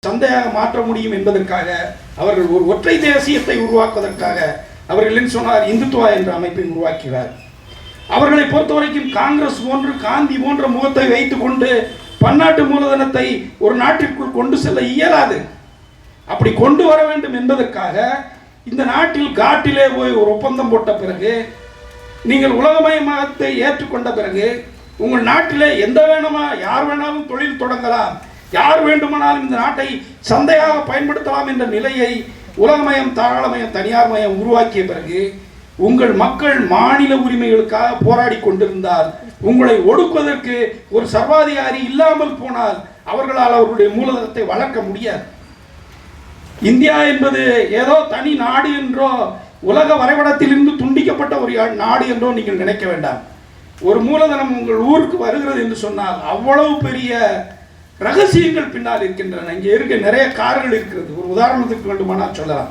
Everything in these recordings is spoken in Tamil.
சந்தையாக மாற்ற முடியும் என்பதற்காக அவர்கள் ஒரு ஒற்றை தேசியத்தை உருவாக்குவதற்காக அவர்கள் என்ன சொன்னார், இந்துத்துவா என்ற அமைப்பை உருவாக்கிறார். அவர்களை பொறுத்தவரைக்கும் காங்கிரஸ் போன்று காந்தி போன்ற முகத்தை வைத்துக் கொண்டு பன்னாட்டு மூலதனத்தை ஒரு நாட்டிற்குள் கொண்டு செல்ல இயலாது. அப்படி கொண்டு வர வேண்டும் என்பதற்காக இந்த நாட்டில் காட்டிலே போய் ஒரு ஒப்பந்தம் போட்ட பிறகு, நீங்கள் உலகமயமாகத்தை ஏற்றுக்கொண்ட பிறகு, உங்கள் நாட்டிலே எந்த வேணுமா யார் வேணாலும் தொழில் தொடங்கலாம், யார் வேண்டுமானாலும் இந்த நாட்டை சந்தையாக பயன்படுத்தலாம் என்ற நிலையை உலகமயம், தாராளமயம், தனியார் மயம் உருவாக்கிய பிறகு உங்கள் மக்கள் மாநில உரிமைகளுக்காக போராடி கொண்டிருந்தால், உங்களை ஒடுக்குவதற்கு ஒரு சர்வாதிகாரி இல்லாமல் போனால் அவர்களால் அவர்களுடைய மூலதனத்தை வளர்க்க முடியாது. இந்தியா என்பது ஏதோ தனி நாடு என்றோ உலக வரைபடத்திலிருந்து துண்டிக்கப்பட்ட ஒரு நாடு என்றோ நீங்கள் நினைக்க வேண்டாம். ஒரு மூலதனம் உங்கள் ஊருக்கு வருகிறது என்று சொன்னால் அவ்வளவு பெரிய ரகசியங்கள் பின்னால் இருக்கின்றன. இங்கே இருக்க நிறைய கார்கள் இருக்கிறது. ஒரு உதாரணத்துக்கு வேண்டுமானால் சொல்லலாம்.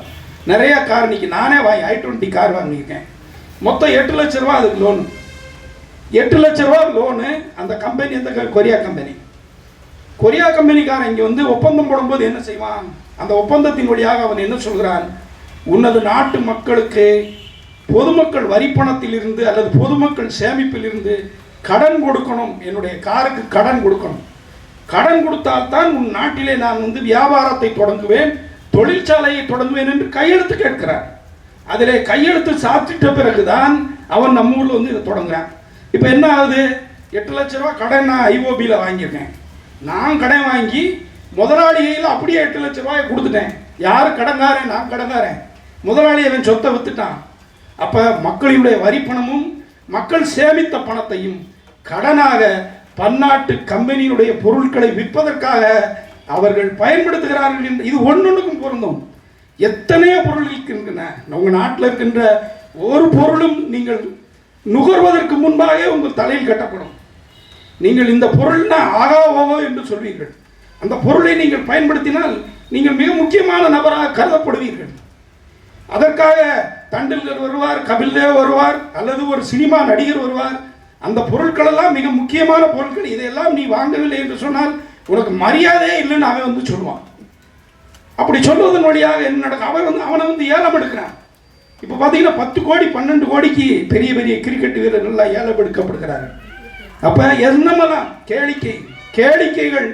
நிறைய கார் இன்னைக்கு நானே i20 கார் வாங்கியிருக்கேன். மொத்தம் 8 லட்ச ரூபா அதுக்கு லோனு. 8 லட்ச ரூபா லோனு. அந்த கம்பெனி அந்த கொரியா கம்பெனிக்காரன் இங்கே வந்து ஒப்பந்தம் போடும்போது என்ன செய்வான், அந்த ஒப்பந்தத்தின் வழியாக அவன் என்ன சொல்கிறான், உன்னது நாட்டு மக்களுக்கு பொதுமக்கள் வரிப்பணத்திலிருந்து அல்லது பொதுமக்கள் சேமிப்பிலிருந்து கடன் கொடுக்கணும், என்னுடைய காருக்கு கடன் கொடுக்கணும், கடன் கொடுத்தால்தான் உன் நாட்டிலே நான் வந்து வியாபாரத்தை தொடங்குவேன், தொழிற்சாலையை தொடங்குவேன் என்று கையெழுத்து கேட்கிறார். அதிலே கையெழுத்து சாத்திட்ட பிறகுதான் அவன் நம்ம ஊரில் வந்து இதை தொடங்குறான். இப்போ என்ன ஆகுது, 8 லட்ச ரூபா கடன் நான் ஐஓபியில் வாங்கியிருக்கேன். நான் கடன் வாங்கி முதலாளிகையில் அப்படியே 8 லட்ச ரூபாயை கொடுத்துட்டேன். யார் கடங்காரன், நான் கடங்காரன். முதலாளி அவன் சொத்தை வித்துட்டான். அப்போ மக்களுடைய வரிப்பணமும் மக்கள் சேமித்த பணத்தையும் கடனாக பன்னாட்டு கம்பெனியினுடைய பொருட்களை விற்பதற்காக அவர்கள் பயன்படுத்துகிறார்கள் என்று இது ஒன்னொன்றுக்கும் பொருந்தும். எத்தனையோ பொருள் இருக்கின்றன. உங்கள் நாட்டில் இருக்கின்ற ஒரு பொருளும் நீங்கள் நுகர்வதற்கு முன்பாக உங்கள் தலையில் கட்டப்படும். நீங்கள் இந்த பொருள்னா ஆகா ஓகோ என்று சொல்வீர்கள். அந்த பொருளை நீங்கள் பயன்படுத்தினால் நீங்கள் மிக முக்கியமான நபராக கருதப்படுவீர்கள். அதற்காக தண்டல்கர் வருவார், கபில்தேவ் வருவார், அல்லது ஒரு சினிமா நடிகர் வருவார். அந்த பொருட்கள் எல்லாம் மிக முக்கியமான பொருட்கள். இதையெல்லாம் நீ வாங்கவில்லை என்று சொன்னால் உனக்கு மரியாதையே இல்லைன்னு அவன் வந்து சொல்லுவான். அப்படி சொல்வதன் வழியாக என்ன நடக்கும், அவனை வந்து ஏலம் எடுக்கிறான். இப்போ பார்த்தீங்கன்னா 10 கோடி 12 கோடிக்கு பெரிய பெரிய கிரிக்கெட் வீரர்கள்லாம் ஏலம் எடுக்கப்படுகிறார்கள். அப்போ என்னமெல்லாம் கேளிக்கைகள்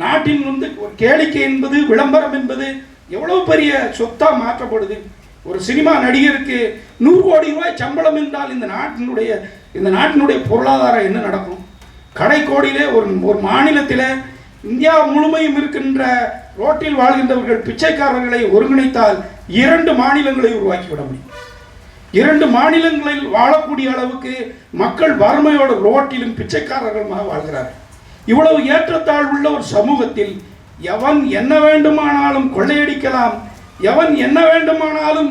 நாட்டின் வந்து ஒரு கேளிக்கை என்பது, விளம்பரம் என்பது எவ்வளவு பெரிய சொத்தாக மாற்றப்படுது. ஒரு சினிமா நடிகருக்கு 100 கோடி ரூபாய் சம்பளம் என்றால் இந்த நாட்டினுடைய பொருளாதாரம் என்ன நடக்கும்? கடைக்கோடியிலே ஒரு மாநிலத்தில் இந்தியா முழுமையும் இருக்கின்ற ரோட்டில் வாழ்கின்றவர்கள் பிச்சைக்காரர்களை ஒருங்கிணைத்தால் 2 மாநிலங்களை உருவாக்கிவிட முடியும். 2 மாநிலங்களில் வாழக்கூடிய அளவுக்கு மக்கள் வறுமையோடு ரோட்டிலும் பிச்சைக்காரர்களுமாக வாழ்கிறார்கள். இவ்வளவு ஏற்றத்தாழ்வுள்ள ஒரு சமூகத்தில் எவன் என்ன வேண்டுமானாலும் கொள்ளையடிக்கலாம், எவன் என்ன வேண்டுமானாலும்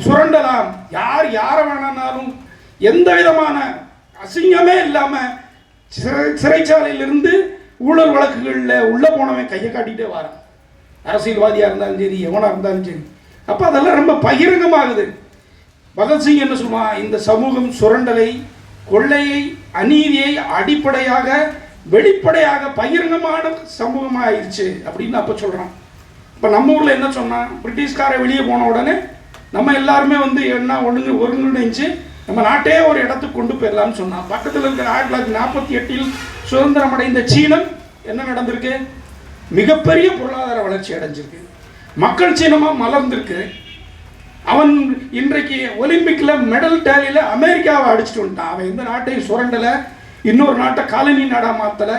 சுரண்டலாம், யாரை வேணாலும் எந்த விதமான அசிங்கமே இல்லாமல் சிறைச்சாலையிலிருந்து ஊழல் வழக்குகளில் உள்ளே போனவன் கையை காட்டிகிட்டே வரான். அரசியல்வாதியாக இருந்தாலும் சரி, எவனாக இருந்தாலும் சரி. அப்போ அதெல்லாம் ரொம்ப பகிரங்கமாகுது. பகத்சிங் என்ன சொல்லுவான், இந்த சமூகம் சுரண்டலை, கொள்ளையை, அநீதியை அடிப்படையாக வெளிப்படையாக பகிரங்கமான சமூகமாக ஆயிடுச்சு அப்படின்னு அப்போ சொல்கிறான். இப்போ நம்ம ஊரில் என்ன சொன்னான், பிரிட்டிஷ்காரை வெளியே போன உடனே நம்ம எல்லாருமே வந்து என்ன ஒருங்கிணைஞ்சு நம்ம நாட்டே ஒரு இடத்துக்கு கொண்டு போயிடலாம்னு சொன்னான். பக்கத்தில் இருக்கிற 1948 சுதந்திரம் அடைந்த சீனம் என்ன நடந்திருக்கு, மிகப்பெரிய பொருளாதார வளர்ச்சி அடைஞ்சிருக்கு, மக்கள் சீனமாக மலர்ந்திருக்கு. அவன் இன்றைக்கு ஒலிம்பிக்கில் மெடல் டேலியில் அமெரிக்காவை அடிச்சுட்டு வந்துட்டான். அவன் எந்த நாட்டையும் சுரண்டலை, இன்னொரு நாட்டை காலனி நாடாக மாற்றலை,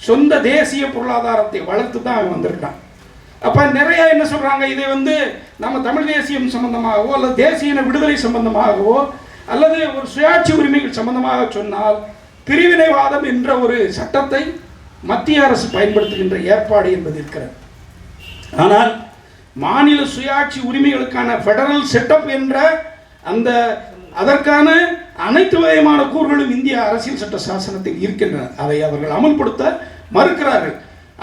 சொந்த தேசிய பொருளாதாரத்தை வளர்த்து தான் அவன் வந்திருக்கான். அப்போ நிறைய என்ன சொல்கிறாங்க, இதை வந்து நம்ம தமிழ் தேசியம் சம்பந்தமாகவோ அல்லது தேசிய விடுதலை சம்பந்தமாகவோ அல்லது ஒரு சுயாட்சி உரிமைகள் சம்பந்தமாக சொன்னால் பிரிவினைவாதம் என்ற ஒரு சட்டத்தை மத்திய அரசு பயன்படுத்துகின்ற ஏற்பாடு என்பது இருக்கிறது. ஆனால் மாநில சுயாட்சி உரிமைகளுக்கான ஃபெடரல் செட்டப் என்ற அதற்கான அனைத்து விதமான கூறுகளும் இந்திய அரசியல் சட்ட சாசனத்தில் இருக்கின்றன. அதை அவர்கள் அமல்படுத்த மறுக்கிறார்கள்.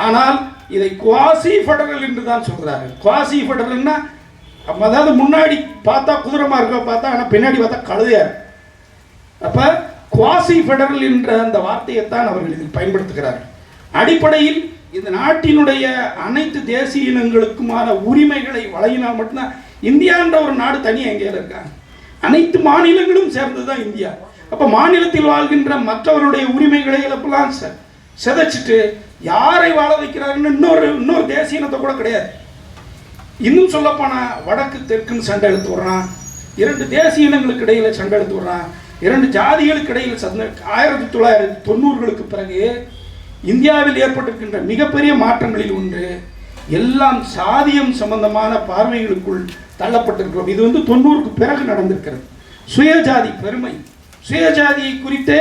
ஆனால் இதை குவாசி ஃபெடரல் என்று தான் சொல்கிறார்கள். குவாசி ஃபெடரல்னா அதாவது முன்னாடி பார்த்தா குதிரை மார்க்க பார்த்தா, ஆனால் பின்னாடி பார்த்தா கழுதையார். அப்போ குவாசி ஃபெடரல் என்ற அந்த வார்த்தையைத்தான் அவர்கள் இதில் பயன்படுத்துகிறார்கள். அடிப்படையில் இந்த நாட்டினுடைய அனைத்து தேசிய இனங்களுக்குமான உரிமைகளை வழங்கினால் மட்டும்தான் இந்தியான்ற ஒரு நாடு தனியாக எங்கேயாவது இருக்காங்க. அனைத்து மாநிலங்களும் சேர்ந்தது தான் இந்தியா. அப்போ மாநிலத்தில் வாழ்கின்ற மற்றவருடைய உரிமைகளை இழப்பெல்லாம் சிதைச்சிட்டு யாரை வாழ வைக்கிறாருன்னு இன்னொரு தேசிய இனத்தை கூட கிடையாது. இன்னும் சொல்லப்போனால் வடக்கு தெற்குன்னு சண்டை எடுத்து விடுறான், 2 தேசிய இனங்களுக்கு இடையில சண்டை எடுத்து விடுறான், 2 ஜாதிகளுக்கு இடையில் சண்டை. 1990களுக்கு பிறகு இந்தியாவில் ஏற்பட்டிருக்கின்ற மிகப்பெரிய மாற்றங்களில் ஒன்று எல்லாம் சாதியம் சம்பந்தமான பார்வைகளுக்குள் தள்ளப்பட்டிருக்கிறோம். இது 90க்கு பிறகு நடந்திருக்கிறது. சுயஜாதி பெருமை, சுயஜாதியை குறித்தே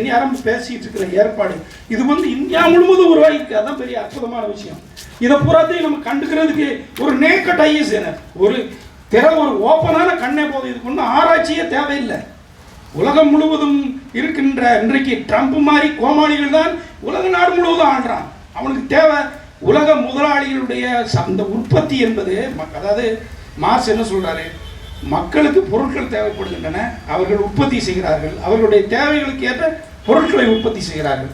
நேரம் பேசிட்டு இருக்கிற ஏற்பாடு இது இந்தியா முழுவதும் உருவாகிருக்கு. அதான் பெரிய அற்புதமான விஷயம். இதை பூராத்தையும் நம்ம கண்டுக்கிறதுக்கு ஒரு நேக்கட் ஐஸ் ஒரு ஓப்பனான கண்ணே போதும். இதுக்கு ஒன்றும் ஆராய்ச்சியே தேவையில்லை. உலகம் முழுவதும் இருக்கின்ற இன்றைக்கு ட்ரம்ப் மாதிரி கோமாளிகள் தான் உலக நாடு முழுவதும் ஆடுறான். அவனுக்கு தேவை உலக முதலாளிகளுடைய அந்த உற்பத்தி என்பது. அதாவது மார்க்ஸ் என்ன சொல்றாரு, மக்களுக்கு பொருட்கள் தேவைப்படுகின்றன, அவர்கள் உற்பத்தி செய்கிறார்கள், அவர்களுடைய தேவைகளுக்கு ஏற்ற பொருட்களை உற்பத்தி செய்கிறார்கள்.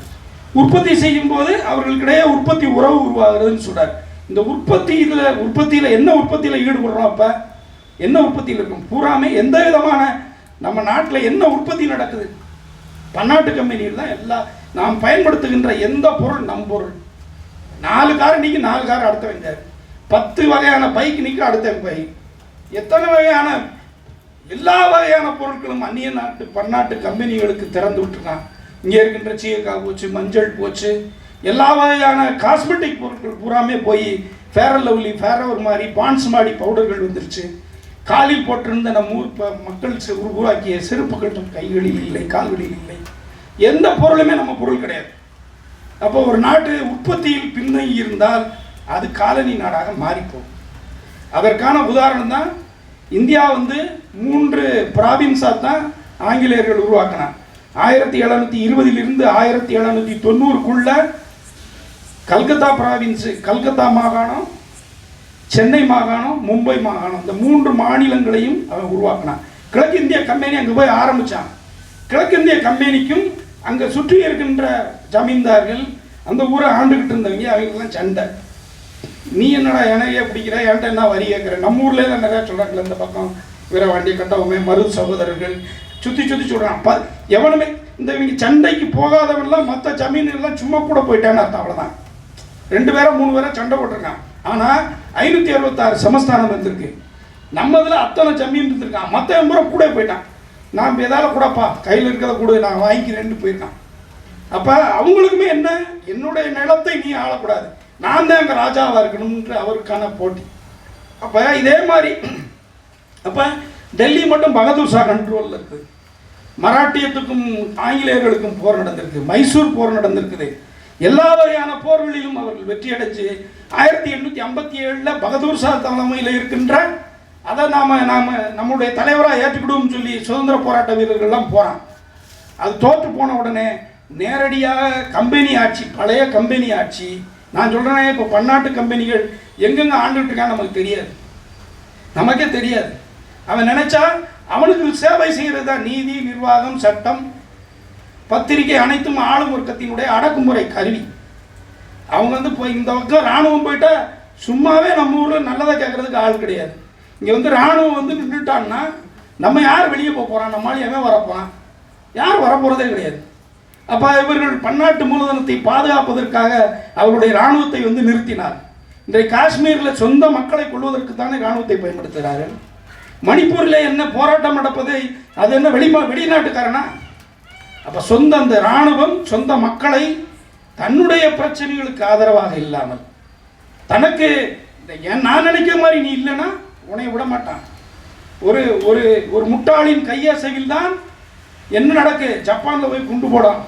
உற்பத்தி செய்யும் போது அவர்களுக்கிடையே உற்பத்தி உறவு உருவாகிறதுன்னு சொல்றாரு. இந்த உற்பத்தியில் என்ன உற்பத்தியில் ஈடுபடுறோம்? அப்போ என்ன உற்பத்தியில் இருக்கும்? பூராமே எந்த விதமான நம்ம நாட்டில் என்ன உற்பத்தி நடக்குது? பன்னாட்டு கம்பெனியில் தான் எல்லாம் நாம் பயன்படுத்துகின்ற எந்த பொருள் நம் பொருள். 4 கார் நிற்கும், 4 கார் அடுத்தவங்க, 10 வகையான பைக் நிற்கும், அடுத்த பைக், எத்தனை வகையான எல்லா வகையான பொருட்களும் அந்நிய நாட்டு பன்னாட்டு கம்பெனிகளுக்கு திறந்து விட்டுருக்கான். இங்கே இருக்கின்ற சீயக்காய் போச்சு, மஞ்சள் போச்சு, எல்லா வகையான காஸ்மெட்டிக் பொருட்கள் பூராமே போய் ஃபேர் அண்ட் லவ்லி, ஃபேரவர் மாதிரி, பான்ஸ் மாதிரி பவுடர்கள் வந்துருச்சு. காலில் போட்டிருந்த நம்ம மக்கள் உருவாக்கிய செருப்புகள் கைகளில் இல்லை, கால்களில் இல்லை. எந்த பொருளுமே நம்ம பொருள் கிடையாது. அப்போ ஒரு நாட்டு உற்பத்தியில் பின்னங்கி இருந்தால் அது காலனி நாடாக மாறிப்போகும். அதற்கான உதாரணம் தான் இந்தியா 3 ப்ராவின்ஸாக தான் ஆங்கிலேயர்கள் உருவாக்கினார். 1720 1790க்குள்ள கல்கத்தா ப்ராவின்ஸு, கல்கத்தா மாகாணம், சென்னை மாகாணம், மும்பை மாகாணம், இந்த 3 மாநிலங்களையும் அவன் உருவாக்கினான். கிழக்கிந்திய கம்பெனி அங்கே போய் ஆரம்பித்தான். கிழக்கிந்திய கம்பெனிக்கும் அங்கே சுற்றி இருக்கின்ற ஜமீன்தார்கள், அந்த ஊரை ஆண்டுகிட்டு இருந்தவங்க, அவங்களுக்கெல்லாம் சண்டை. நீ என்னடா எனையே பிடிக்கிற, என்கிட்ட என்ன வரி கேட்குற? நம்ம ஊர்லேயே தான் நிறையா சொல்கிறாங்களே, இந்த பக்கம் வீரவாண்டி கட்டவுமே மருது சகோதரர்கள் சுற்றி சொல்கிறான். எவனுமே இவங்க சண்டைக்கு போகாதவன்லாம் மற்ற ஜமீன்கள்லாம் சும்மா கூட போயிட்டான்னு அர்த்தம். அவ்வளோதான். 2 பேரோ 3 பேரோ சண்டை போட்டிருக்கான். ஆனால் 566 சமஸ்தானம் இருந்திருக்கு. நம்ம இதில் அத்தனை ஜமீன் இருந்திருக்கான். மற்ற முறை கூட போயிட்டான். நான் எதாவது கூடப்பா கையில் இருக்கிறத கூட நான் வாங்கிக்கிறேன்னு போயிருக்கான். அப்போ அவங்களுக்குமே என்ன, என்னுடைய நிலத்தை நீ ஆளக்கூடாது, நான் தான் அங்கே ராஜாவாக இருக்கணும்ன்ற அவருக்கான போட்டி. அப்போ இதே மாதிரி அப்போ டெல்லி மட்டும் பகதூர் ஷா கண்ட்ரோலில் இருக்குது. மராட்டியத்துக்கும் ஆங்கிலேயர்களுக்கும் போர் நடந்திருக்கு, மைசூர் போர் நடந்திருக்குது. எல்லா வகையான போர்களிலும் அவர்கள் வெற்றி அடைஞ்சு 1857 பகதூர் ஷா தலைமையில் இருக்கின்ற அதை நம்முடைய தலைவராக ஏற்றுக்கிடுவோம்னு சொல்லி சுதந்திர போராட்ட வீரர்கள்லாம் போகிறான். அது தோற்று போன உடனே நேரடியாக கம்பெனி ஆட்சி, பழைய கம்பெனி ஆட்சி, நான் சொல்கிறேன், இப்போ பன்னாட்டு கம்பெனிகள் எங்கெங்கே ஆண்டுகிட்டு இருக்கான்னு நமக்கு தெரியாது, நமக்கே தெரியாது. அவன் நினைச்சா அவனுக்கு சேவை செய்கிறது தான் நீதி, நிர்வாகம், சட்டம், பத்திரிகை அனைத்தும் ஆளும் வர்க்கத்தினுடைய அடக்குமுறை கருவி. அவங்க போய் இந்த பக்கம் இராணுவம் போயிட்டா சும்மாவே நம்ம ஊரில் நல்லதை கேட்கறதுக்கு ஆள் கிடையாது. இங்கே இராணுவம் நின்றுட்டான்னா நம்ம யார் வெளியே போக போகிறான், நம்மளால எவன் வரப்போகிறான், யார் வரப்போகிறதே கிடையாது. அப்போ இவர்கள் பன்னாட்டு மூலதனத்தை பாதுகாப்பதற்காக அவருடைய இராணுவத்தை நிறுத்தினார். இன்றைக்கு காஷ்மீரில் சொந்த மக்களை கொள்வதற்கு தானே இராணுவத்தை பயன்படுத்துகிறார்கள். மணிப்பூரில் என்ன போராட்டம் நடப்பதை அது என்ன வெளிநாட்டுக்காரனா? அப்போ அந்த இராணுவம் சொந்த மக்களை தன்னுடைய பிரச்சனைகளுக்கு ஆதரவாக இல்லாமல் தனக்கு நான் நினைக்கிற மாதிரி நீ இல்லைன்னா உன்னை விட மாட்டான். ஒரு ஒரு ஒரு முட்டாளின் கையசைவில் தான் என்ன நடக்கு, ஜப்பானில் போய் குண்டு போடான்.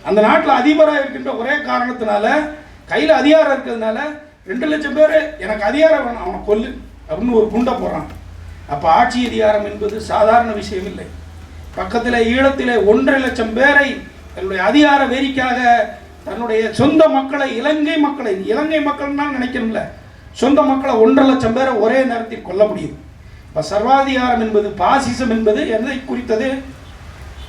அந்த நாட்டில் அதிபராக இருக்கின்ற ஒரே காரணத்தினால, கையில் அதிகாரம் இருக்கிறதுனால 2 லட்சம் பேர் எனக்கு அதிகாரம் வேணும், அவனை கொல்லு அப்படின்னு ஒரு குண்டை போடுறான். அப்போ ஆட்சி அதிகாரம் என்பது சாதாரண விஷயம் இல்லை. பக்கத்தில் ஈழத்தில் 1.5 லட்சம் பேரை தன்னுடைய அதிகார வெறிக்காக தன்னுடைய சொந்த மக்களை, இலங்கை மக்கள் தான் நினைக்கணும்ல, சொந்த மக்களை 1.5 லட்சம் பேரை ஒரே நேரத்தில் கொல்ல முடியும். இப்போ சர்வாதிகாரம் என்பது, பாசிசம் என்பது எதை குறித்தது?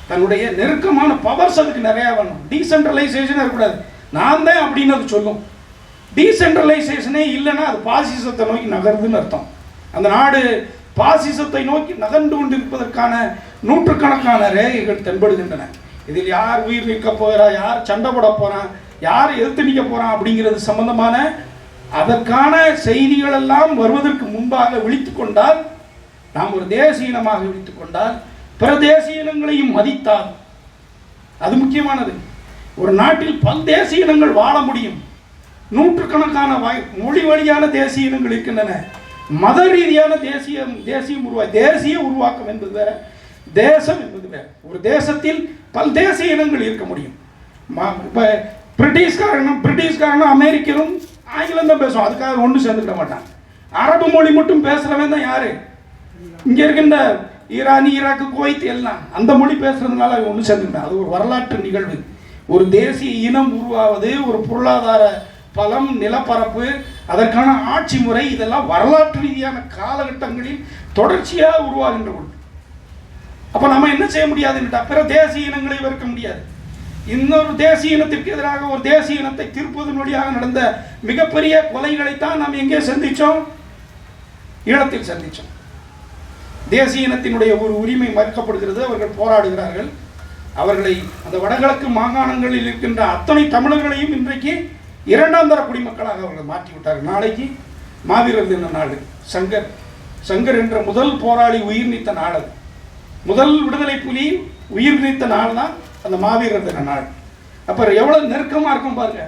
தன்னுடைய நெருக்கமான பவர்ஸ் அதுக்கு நிறையா வேணும். டீசென்ட்ரலைசேஷன் இருக்கக்கூடாது. நான் தான் அப்படின்னு அது சொல்லும். டீசென்ட்ரலைசேஷனே இல்லைன்னா அது பாசிசத்தை நோக்கி நகருதுன்னு அர்த்தம். அந்த நாடு பாசிசத்தை நோக்கி நகர்ந்து கொண்டிருப்பதற்கான நூற்றுக்கணக்கான ரேகைகள் தென்படுகின்றன. இதில் யார் உயிர் நீக்க போகிறா, யார் சண்டை போட போறான், யார் எதிர்த்து நிற்க போறான் அப்படிங்கிறது சம்பந்தமான அதற்கான செய்திகள் எல்லாம் வருவதற்கு முன்பாக விழித்து கொண்டால், நாம் ஒரு தேசிய இனமாக விழித்து கொண்டால், பிற தேசிய இனங்களையும் மதித்தால், அது முக்கியமானது. ஒரு நாட்டில் பல்தேசிய இனங்கள் வாழ முடியும். நூற்றுக்கணக்கான மொழி வழியான தேசிய இனங்கள் இருக்கின்றன. மத ரீதியான தேசிய உருவாக்கம் என்பது வேற, தேசம் என்பது வேற. ஒரு தேசத்தில் பல்தேசிய இனங்கள் இருக்க முடியும். இப்போ பிரிட்டிஷ்காரனும் அமெரிக்கரும் ஆங்கிலம் தான் பேசுவோம், அதுக்காக ஒன்றும் சேர்ந்துக்கிட மாட்டான். அரபு மொழி மட்டும் பேசுகிறவன் தான் யாரு? இங்கே இருக்கின்ற ஈரான், ஈராக்கு, குவைத் எல்லாம் அந்த மொழி பேசுறதுனால அவன் ஒன்று சேர்ந்துக்கிட்டான். அது ஒரு வரலாற்று நிகழ்வு. ஒரு தேசிய இனம் உருவாவது, ஒரு பொருளாதார பலம், நிலப்பரப்பு, அதற்கான ஆட்சி முறை, இதெல்லாம் வரலாற்று ரீதியான காலகட்டங்களில் தொடர்ச்சியாக உருவாகின்ற ஒன்று. அப்போ நம்ம என்ன செய்ய முடியாதுன்னு பிற தேசிய இனங்களை வெறுக்க முடியாது. இன்னொரு தேசிய இனத்திற்கு எதிராக ஒரு தேசிய இனத்தை தீர்ப்பதன் வழியாக நடந்த மிகப்பெரிய கொலைகளைத்தான் நாம் எங்கே சந்தித்தோம்? ஈழத்தில் சந்தித்தோம். தேசிய இனத்தினுடைய ஒரு உரிமை மறுக்கப்படுகிறது. அவர்கள் போராடுகிறார்கள். அவர்களை அந்த வடகிழக்கு மாகாணங்களில் இருக்கின்ற அத்தனை தமிழர்களையும் இன்றைக்கு இரண்டாம் தர குடிமக்களாக அவர்கள் மாற்றிவிட்டார்கள். நாளைக்கு மாவீரர் தின நாள். சங்கர் என்ற முதல் போராளி உயிர் நீத்த நாள். அது முதல் விடுதலை புலி உயிர் நீத்த நாள் தான் அந்த மாவீரர் தின நாள். அப்போ எவ்வளவு நெருக்கமாக இருக்கும் பாருங்க.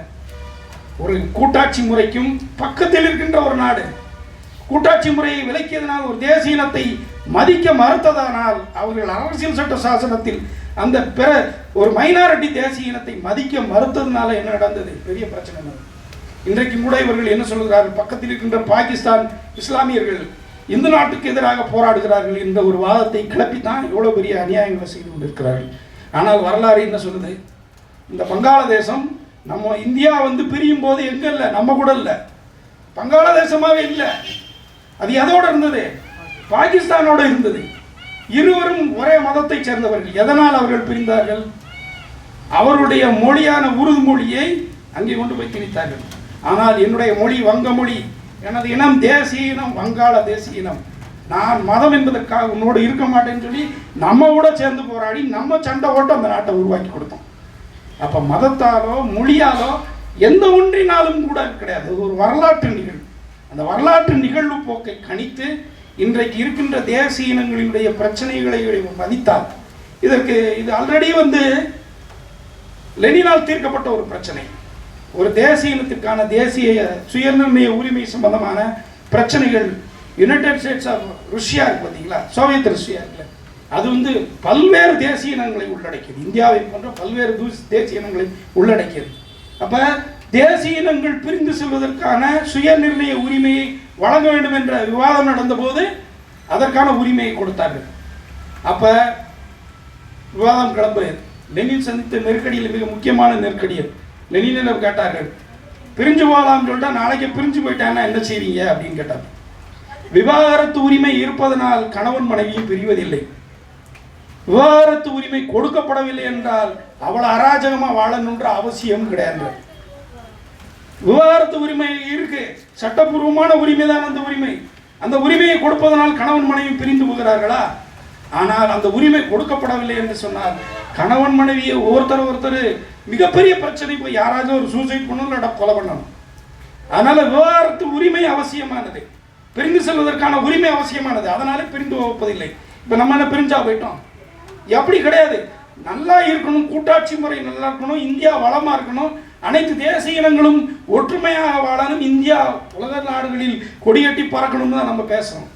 ஒரு கூட்டாட்சி முறைக்கும் பக்கத்தில் இருக்கின்ற ஒரு நாடு கூட்டாட்சி முறையை விலக்கியதனால், ஒரு தேசிய இனத்தை மதிக்க மறுத்ததானால், அவர்கள் அரசியல் சட்ட சாசனத்தில் அந்த பிற ஒரு மைனாரிட்டி தேசிய இனத்தை மதிக்க மறுத்ததுனால என்ன நடந்தது? பெரிய பிரச்சனை. இன்றைக்கு கூட இவர்கள் என்ன சொல்கிறார்கள்? பக்கத்தில் இருக்கின்ற பாகிஸ்தான் இஸ்லாமியர்கள் இந்து நாட்டுக்கு எதிராக போராடுகிறார்கள் என்ற ஒரு வாதத்தை கிளப்பித்தான் இவ்வளவு பெரிய அநியாயங்களை செய்து கொண்டிருக்கிறார்கள். ஆனால் வரலாறு என்ன சொல்லுது? இந்த வங்காளதேசம் நம்ம இந்தியா பிரியும் போது எங்க இல்லை, நம்ம கூட இல்லை, வங்காளதேசமாவே இல்லை. அது எதோடு இருந்தது? பாகிஸ்தானோடு இருந்தது. இருவரும் ஒரே மதத்தை சேர்ந்தவர்கள். எதனால் அவர்கள் பிரிந்தார்கள்? அவருடைய மொழியான உருது மொழியை அங்கே கொண்டு போய் திணித்தார்கள். ஆனால் என்னுடைய மொழி வங்க மொழி, எனது இனம் தேசிய இனம், வங்காள தேசிய இனம், நான் மதம் என்பதற்காக உன்னோடு இருக்க மாட்டேன்னு சொல்லி நம்ம கூட சேர்ந்து போராடி நம்ம சண்டை ஓட்டு அந்த நாட்டை உருவாக்கி கொடுத்தோம். அப்போ மதத்தாலோ மொழியாலோ எந்த ஒன்றினாலும் கூட கிடையாது. ஒரு வரலாற்று நிகழ்வு. அந்த வரலாற்று நிகழ்வு போக்கை கணித்து இன்றைக்கு இருக்கின்ற தேசிய இனங்களினுடைய பிரச்சனைகளை மதித்தால், இதற்கு இது ஆல்ரெடி லெனினால் தீர்க்கப்பட்ட ஒரு பிரச்சனை. ஒரு தேசிய இனத்திற்கான தேசிய சுயநிர்ணய உரிமை சம்பந்தமான பிரச்சனைகள் யுனைடெட் ஸ்டேட்ஸ் ஆஃப் ரஷ்யா இருக்கு பார்த்தீங்களா, சோவியத் ரஷ்யா இருக்குல்ல, அது பல்வேறு தேசிய இனங்களை உள்ளடக்கியது. இந்தியாவை போன்ற பல்வேறு தேசிய இனங்களை உள்ளடக்கியது. அப்போ தேசிய இனங்கள் பிரிந்து செல்வதற்கான சுய நிர்ணய உரிமையை வழங்க வேண்டும் என்ற விவாதம் நடந்தபோது அதற்கான உரிமையை கொடுத்தார்கள். அப்போ விவாதம் கிளம்புறது. லெனின் சந்தித்த நெருக்கடியில் மிக முக்கியமான நெருக்கடியில் லெனினிடம் கேட்டார்கள், பிரிஞ்சு போகலாம்னு சொல்லிட்டா நாளைக்கு பிரிஞ்சு போயிட்டாங்கன்னா என்ன செய்வீங்க அப்படின்னு கேட்டார். விவாகரத்து உரிமை இருப்பதனால் கணவன் மனைவியும் பிரிவதில்லை. விவாகரத்து உரிமை கொடுக்கப்படவில்லை என்றால் அவள் அராஜகமாக வாழணுன்ற அவசியம் கிடையாது. விவாகரத்து உரிமை இருக்கு, சட்டப்பூர்வமான உரிமை தான் அந்த உரிமை. அந்த உரிமையை கொடுப்பதனால் கணவன் மனைவி பிரிந்து போகிறார்களா? ஆனால் அந்த உரிமை கொடுக்கப்படவில்லை என்று சொன்னால் கணவன் மனைவியை ஒருத்தர் மிகப்பெரிய பிரச்சனை, போய் யாராவது ஒரு சூசைட் பண்ணணும், இல்லாட்டா கொலை பண்ணணும். அதனால விவாகரத்து உரிமை அவசியமானது, பிரிந்து செல்வதற்கான உரிமை அவசியமானது. அதனால பிரிந்து போவதில்லை. இப்போ நம்ம என்ன பிரிஞ்சா போயிட்டோம்? எப்படி கிடையாது. நல்லா இருக்கணும், கூட்டாட்சி முறை நல்லா இருக்கணும், இந்தியா வளமாக இருக்கணும், அனைத்து தேசிய இனங்களும் ஒற்றுமையாக வாழணும், இந்தியா உலக நாடுகளில் கொடியேற்றி பறக்கணும்னு தான் நம்ம பேசுகிறோம்.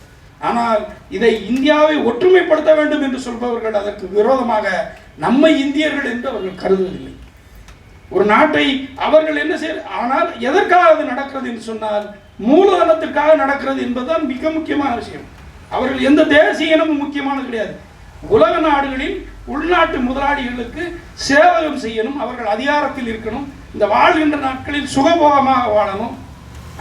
ஆனால் இதை இந்தியாவை ஒற்றுமைப்படுத்த வேண்டும் என்று சொல்பவர்கள் அதற்கு விரோதமாக நம்ம இந்தியர்கள் என்று அவர்கள் கருதுவதில்லை. ஒரு நாட்டை அவர்கள் என்ன செய்ய, ஆனால் எதற்காக அது நடக்கிறது என்று சொன்னால் மூலதனத்திற்காக நடக்கிறது என்பதுதான் மிக முக்கியமான விஷயம். அவர்கள் எந்த தேசிய இனமும் முக்கியமானது கிடையாது. உலக நாடுகளில் உள்நாட்டு முதலாளிகளுக்கு சேவகம் செய்யணும், அவர்கள் அதிகாரத்தில் இருக்கணும், இந்த வாழ்கின்ற நாட்களில் சுகபோகமாக வாழணும்,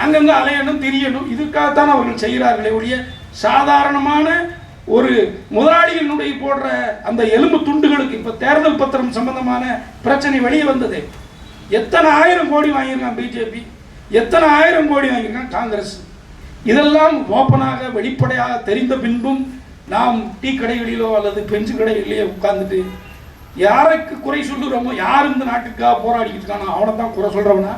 அங்கங்கே அலையணும், திரியணும், இதுக்காகத்தான் அவர்கள் செய்கிறார்களே ஒழிய சாதாரணமான ஒரு முதலாளிகளுடைய போடுற அந்த எலும்பு துண்டுகளுக்கு. இப்போ தேர்தல் பத்திரம் சம்பந்தமான பிரச்சனை வெளியே வந்தது. எத்தனை 1000 கோடி வாங்கியிருக்கான் பிஜேபி. எத்தனை ஆயிரம் கோடி வாங்கியிருக்கான் காங்கிரஸ். இதெல்லாம் ஓப்பனாக வெளிப்படையாக தெரிந்த பின்பும் நாம் டீ கடைகளிலோ அல்லது பெஞ்சு கடைகளிலேயோ உட்கார்ந்துட்டு யாருக்கு குறை சொல்லுறோமோ, யார் இந்த நாட்டுக்காக போராடிக்கிட்டு இருக்கானோ அவனை தான் குறை சொல்கிறவனா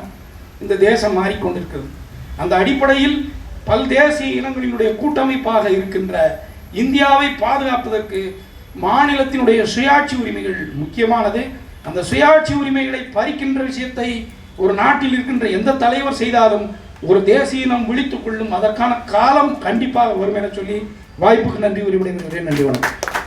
இந்த தேசம் மாறிக்கொண்டிருக்கிறது. அந்த அடிப்படையில் பல்தேசிய இனங்களினுடைய கூட்டமைப்பாக இருக்கின்ற இந்தியாவை பாதுகாப்பதற்கு மாநிலத்தினுடைய சுயாட்சி உரிமைகள் முக்கியமானது. அந்த சுயாட்சி உரிமைகளை பறிக்கின்ற விஷயத்தை ஒரு நாட்டில் இருக்கின்ற எந்த தலைவர் செய்தாலும் ஒரு தேசிய இனம் விழித்துக் கொள்ளும். அதற்கான காலம் கண்டிப்பாக வரும் என சொல்லி வாய்ப்புக்கு நன்றி, உரிமையுடன் நன்றி, வணக்கம்.